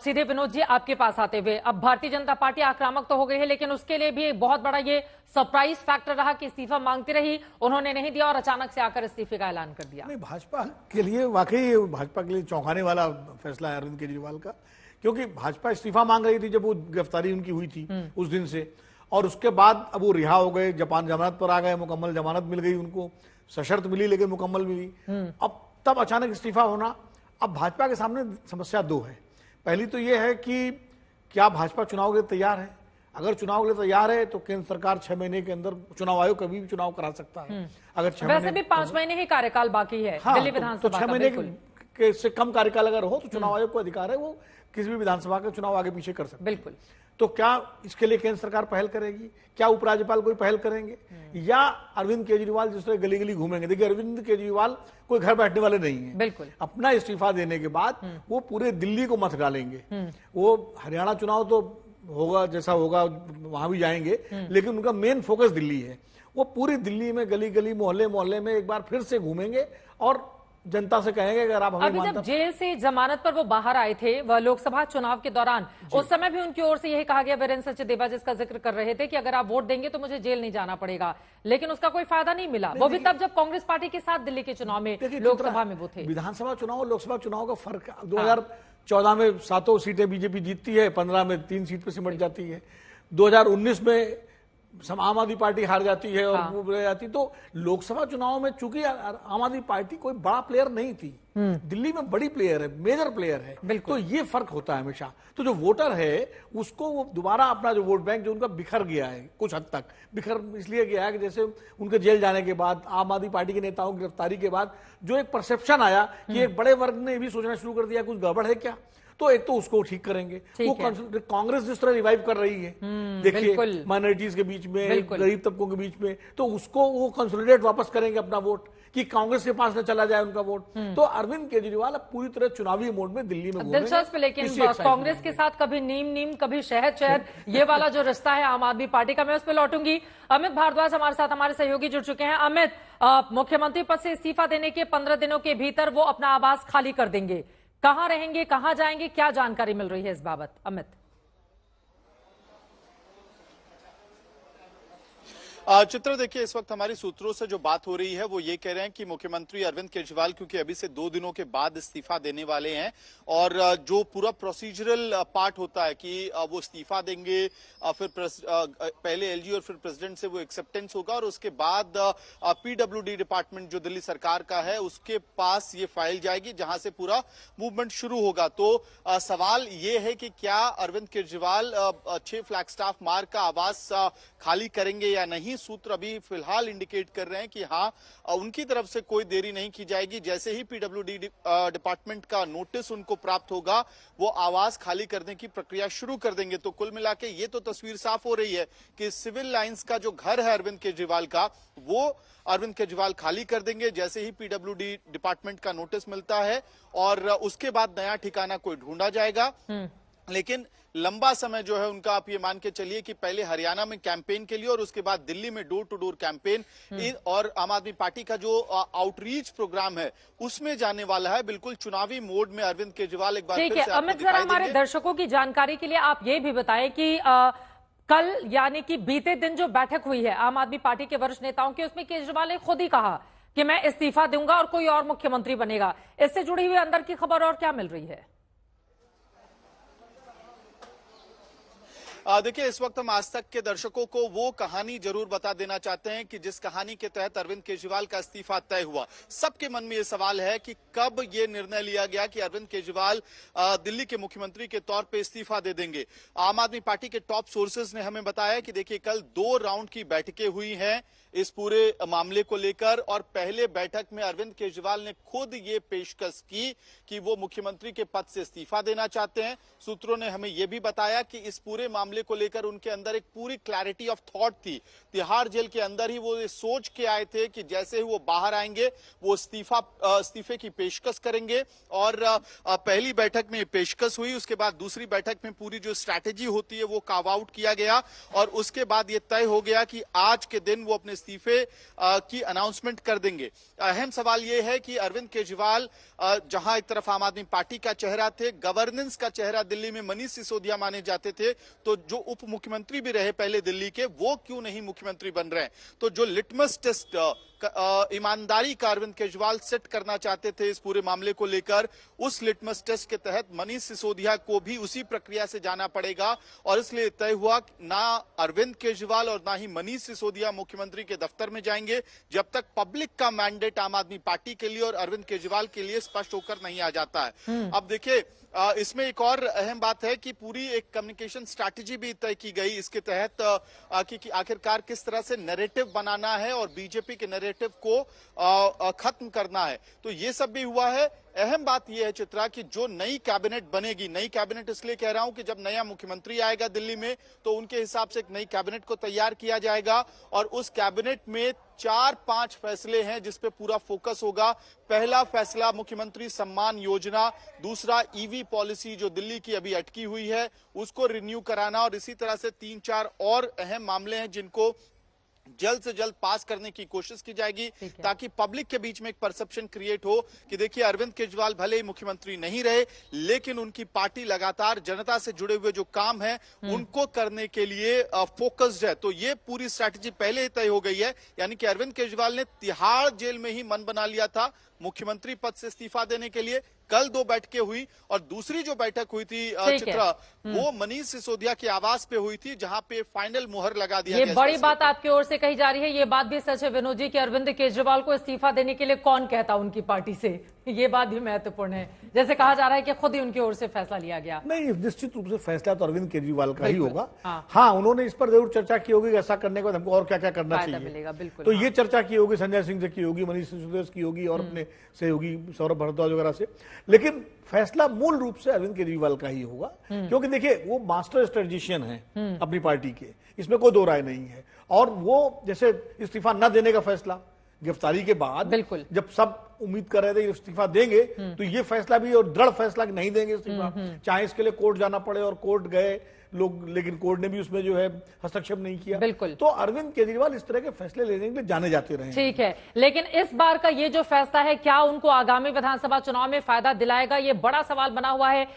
सीधे विनोद जी आपके पास आते हुए, अब भारतीय जनता पार्टी आक्रामक तो हो गई है, लेकिन उसके लिए भी एक बहुत बड़ा ये सरप्राइज फैक्टर रहा कि इस्तीफा मांगती रही, उन्होंने नहीं दिया और अचानक से आकर इस्तीफे का ऐलान कर दिया। नहीं, भाजपा के लिए वाकई भाजपा के लिए चौंकाने वाला फैसला है अरविंद केजरीवाल का, क्योंकि भाजपा इस्तीफा मांग रही थी जब वो गिरफ्तारी उनकी हुई थी उस दिन से, और उसके बाद अब वो रिहा हो गए, जापान जमानत पर आ गए, मुकम्मल जमानत मिल गई उनको, सशर्त मिली लेकिन मुकम्मल मिली। अब तब अचानक इस्तीफा होना, अब भाजपा के सामने समस्या दो है। पहली तो ये है कि क्या भाजपा चुनाव के लिए तैयार है? अगर चुनाव के लिए तैयार है तो केंद्र सरकार 6 महीने के अंदर, चुनाव आयोग कभी भी चुनाव करा सकता है। अगर 6 वैसे भी 5 महीने ही कार्यकाल बाकी है दिल्ली विधानसभा तो 6 महीने से कम कार्यकाल अगर हो तो चुनाव आयोग को अधिकार है, वो किसी भी विधानसभा का चुनाव आगे पीछे कर सकते हैं। बिल्कुल। तो क्या इसके लिए केंद्र सरकार पहल करेगी? क्या उपराज्यपाल कोई पहल करेंगे? या अरविंद केजरीवाल जिस तरह गली गली घूमेंगे? देखिए, अरविंद केजरीवाल कोई घर बैठने वाले नहीं है। बिल्कुल। अपना इस्तीफा देने के बाद वो पूरे दिल्ली को मत डालेंगे। वो हरियाणा चुनाव तो होगा जैसा होगा, वहां भी जाएंगे, लेकिन उनका मेन फोकस दिल्ली है। वो पूरी दिल्ली में गली गली मोहल्ले मोहल्ले में एक बार फिर से घूमेंगे और जनता से कहेंगे अगर आप हमें अभी जब जेल से जमानत पर वो बाहर आए थे, वह लोकसभा चुनाव के दौरान, उस समय भी उनकी ओर से यही कहा गया, वीरेंद्र सचदेवा जिसका जिक्र कर रहे थे कि अगर आप वोट देंगे तो मुझे जेल नहीं जाना पड़ेगा, लेकिन उसका कोई फायदा नहीं मिला। वो भी तब जब कांग्रेस पार्टी के साथ दिल्ली के चुनाव में, लोकसभा में वो थे। विधानसभा चुनाव और लोकसभा चुनाव का फर्क, 2014 में 7 सीटें बीजेपी जीतती है, 15 में 3 सीट पर सिमट जाती है, 2019 में आम आदमी पार्टी हार जाती है और वो रह जाती। तो लोकसभा चुनाव में चूंकि आम आदमी पार्टी कोई बड़ा प्लेयर नहीं थी, दिल्ली में बड़ी प्लेयर है, मेजर प्लेयर है, तो ये फर्क होता है हमेशा। तो जो वोटर है उसको वो दोबारा अपना जो वोट बैंक जो उनका बिखर गया है, कुछ हद तक बिखर इसलिए गया है कि जैसे उनके जेल जाने के बाद, आम आदमी पार्टी के नेताओं की गिरफ्तारी के बाद जो एक परसेप्शन आया कि एक बड़े वर्ग ने भी सोचना शुरू कर दिया कुछ गड़बड़ है क्या, तो एक तो उसको ठीक करेंगे। वो कांग्रेस जिस तरह रिवाइव कर रही है, देखिए माइनॉरिटीज के बीच में, गरीब तबकों के बीच में, तो उसको वो कंसोलिडेट वापस करेंगे अपना वोट कि कांग्रेस के पास न चला जाए उनका वोट। तो अरविंद केजरीवाल अब पूरी तरह चुनावी मोड में दिल्ली में घूमेंगे। दिलचस्प, लेकिन कांग्रेस के साथ कभी नीम नीम कभी शहद शहद, ये वाला जो रिश्ता है आम आदमी पार्टी का, मैं उस पर लौटूंगी। अमित भारद्वाज हमारे साथ, हमारे सहयोगी जुड़ चुके हैं। अमित, मुख्यमंत्री पद से इस्तीफा देने के 15 दिनों के भीतर वो अपना आवास खाली कर देंगे, कहां रहेंगे, कहां जाएंगे, क्या जानकारी मिल रही है इस बाबत? अमित। चित्र देखिए, इस वक्त हमारी सूत्रों से जो बात हो रही है वो ये कह रहे हैं कि मुख्यमंत्री अरविंद केजरीवाल क्योंकि अभी से 2 दिनों के बाद इस्तीफा देने वाले हैं, और जो पूरा प्रोसीजरल पार्ट होता है कि वो इस्तीफा देंगे, फिर पहले एलजी और फिर प्रेसिडेंट से वो एक्सेप्टेंस होगा, और उसके बाद पीडब्ल्यूडी डिपार्टमेंट जो दिल्ली सरकार का है उसके पास ये फाइल जाएगी, जहां से पूरा मूवमेंट शुरू होगा। तो सवाल ये है कि क्या अरविंद केजरीवाल 6 फ्लैगस्टाफ मार्ग का आवास खाली करेंगे या नहीं। सूत्र अभी फिलहाल इंडिकेट कर रहे हैं कि हाँ, उनकी तरफ से कोई देरी नहीं की जाएगी। जैसे ही पीडब्ल्यूडी डिपार्टमेंट का नोटिस उनको प्राप्त होगा, वो आवास खाली करने की प्रक्रिया शुरू कर देंगे। तो कुल मिला के ये तो तस्वीर साफ हो रही है कि सिविल लाइंस का जो घर है अरविंद केजरीवाल का, वो अरविंद केजरीवाल खाली कर देंगे जैसे ही पीडब्ल्यूडी डिपार्टमेंट का नोटिस मिलता है, और उसके बाद नया ठिकाना कोई ढूंढा जाएगा। लेकिन लंबा समय जो है उनका, आप ये मान के चलिए कि पहले हरियाणा में कैंपेन के लिए और उसके बाद दिल्ली में डोर टू डोर कैंपेन, और आम आदमी पार्टी का जो आउटरीच प्रोग्राम है उसमें जाने वाला है। बिल्कुल चुनावी मोड में अरविंद केजरीवाल एक बार फिर से अमित, जरा हमारे दर्शकों की जानकारी के लिए आप ये भी बताएं कि कल यानी कि बीते दिन जो बैठक हुई है आम आदमी पार्टी के वरिष्ठ नेताओं की, उसमें केजरीवाल ने खुद ही कहा कि मैं इस्तीफा दूंगा और कोई और मुख्यमंत्री बनेगा। इससे जुड़ी हुई अंदर की खबर और क्या मिल रही है? देखिए, इस वक्त हम आज तक के दर्शकों को वो कहानी जरूर बता देना चाहते हैं कि जिस कहानी के तहत अरविंद केजरीवाल का इस्तीफा तय हुआ। सबके मन में ये सवाल है कि कब ये निर्णय लिया गया कि अरविंद केजरीवाल दिल्ली के मुख्यमंत्री के तौर पे इस्तीफा दे देंगे। आम आदमी पार्टी के टॉप सोर्सेज ने हमें बताया कि देखिए, कल 2 राउंड की बैठकें हुई हैं इस पूरे मामले को लेकर, और पहले बैठक में अरविंद केजरीवाल ने खुद ये पेशकश की कि वो मुख्यमंत्री के पद से इस्तीफा देना चाहते हैं। सूत्रों ने हमें यह भी बताया कि इस पूरे मामले मामले को लेकर उनके अंदर एक पूरी क्लैरिटी ऑफ थॉट थी। तिहाड़ जेल के अंदर ही वो ये सोच के आए थे कि जैसे ही वो बाहर आएंगे वो इस्तीफे की पेशकश करेंगे, और पहली बैठक में पेशकश हुई, उसके बाद दूसरी बैठक में पूरी जो स्ट्रैटेजी होती है वो कार्व आउट किया गया, और उसके बाद ये तय हो गया कि आज के दिन वो अपने इस्तीफे की अनाउंसमेंट कर देंगे। अहम सवाल ये है कि अरविंद केजरीवाल जहां एक तरफ आम आदमी पार्टी का चेहरा थे, गवर्नेंस का चेहरा दिल्ली में मनीष सिसोदिया माने जाते थे, तो जो उप मुख्यमंत्री भी रहे पहले दिल्ली के, वो क्यों नहीं मुख्यमंत्री बन रहे हैं? तो जो लिटमस टेस्ट ईमानदारी का अरविंद केजरीवाल सेट करना चाहते थे इस पूरे मामले को लेकर, उस लिटमस टेस्ट के तहत मनीष सिसोदिया को भी उसी प्रक्रिया से जाना पड़ेगा, और इसलिए तय हुआ ना अरविंद केजरीवाल और ना ही मनीष सिसोदिया मुख्यमंत्री के दफ्तर में जाएंगे जब तक पब्लिक का मैंडेट आम आदमी पार्टी के लिए और अरविंद केजरीवाल के लिए स्पष्ट होकर नहीं आ जाता है। अब देखिए, इसमें एक और अहम बात है कि पूरी एक कम्युनिकेशन स्ट्रैटेजी भी तय की गई इसके तहत कि आखिरकार किस तरह से नैरेटिव बनाना है और बीजेपी के नैरेटिव को खत्म करना है। तो ये सब भी हुआ है। अहम बात यह है चित्रा कि जो नई कैबिनेट बनेगी, नई कैबिनेट इसलिए कह रहा हूं कि जब नया मुख्यमंत्री आएगा दिल्ली में तो उनके हिसाब से एक नई कैबिनेट को तैयार किया जाएगा, और उस कैबिनेट में 4-5 फैसले हैं जिस पे पूरा फोकस होगा। पहला फैसला मुख्यमंत्री सम्मान योजना, दूसरा ईवी पॉलिसी जो दिल्ली की अभी अटकी हुई है उसको रिन्यू कराना, और इसी तरह से 3-4 और अहम मामले हैं जिनको जल्द से जल्द पास करने की कोशिश की जाएगी, ताकि पब्लिक के बीच में एक परसेप्शन क्रिएट हो कि देखिए अरविंद केजरीवाल भले ही मुख्यमंत्री नहीं रहे लेकिन उनकी पार्टी लगातार जनता से जुड़े हुए जो काम है उनको करने के लिए फोकस्ड है। तो ये पूरी स्ट्रैटेजी पहले ही तय हो गई है, यानी कि अरविंद केजरीवाल ने तिहाड़ जेल में ही मन बना लिया था मुख्यमंत्री पद से इस्तीफा देने के लिए। कल 2 बैठकें हुई, और दूसरी जो बैठक हुई थी चित्रा, वो मनीष सिसोदिया के आवास पे हुई थी जहां पे फाइनल मुहर लगा दिया गया। ये बड़ी बात आपकी ओर से कही जा रही है, ये बात भी सच है विनोद जी कि अरविंद केजरीवाल को इस्तीफा देने के लिए कौन कहता उनकी पार्टी से, ये बात भी महत्वपूर्ण है। जैसे कहा जा रहा है कि खुद ही उनकी ओर से फैसला लिया गया। नहीं, निश्चित रूप से फैसला तो अरविंद केजरीवाल का ही होगा। हाँ, उन्होंने इस पर जरूर चर्चा की होगी ऐसा करने के बाद हमको और क्या क्या करना चाहिए, तो ये चर्चा की होगी, संजय सिंह से की होगी, मनीष सिसोदिया की होगी और अपने सहयोगी सौरभ भारद्वाज वगैरह से, लेकिन फैसला मूल रूप से अरविंद केजरीवाल का ही होगा, क्योंकि देखिए वो मास्टर स्ट्रेटेजिशियन है अपनी पार्टी के, इसमें कोई दो राय नहीं है। और वो जैसे इस्तीफा न देने का फैसला गिरफ्तारी के बाद, बिल्कुल जब सब उम्मीद कर रहे थे इस्तीफा देंगे, तो ये फैसला भी और दृढ़ फैसला कि नहीं देंगे इस्तीफा, चाहे इसके लिए कोर्ट जाना पड़े, और कोर्ट गए लोग, लेकिन कोर्ट ने भी उसमें जो है हस्तक्षेप नहीं किया। बिल्कुल। तो अरविंद केजरीवाल इस तरह के फैसले लेने के लिए जाने जाते रहे। ठीक है, लेकिन इस बार का ये जो फैसला है क्या उनको आगामी विधानसभा चुनाव में फायदा दिलाएगा, ये बड़ा सवाल बना हुआ है।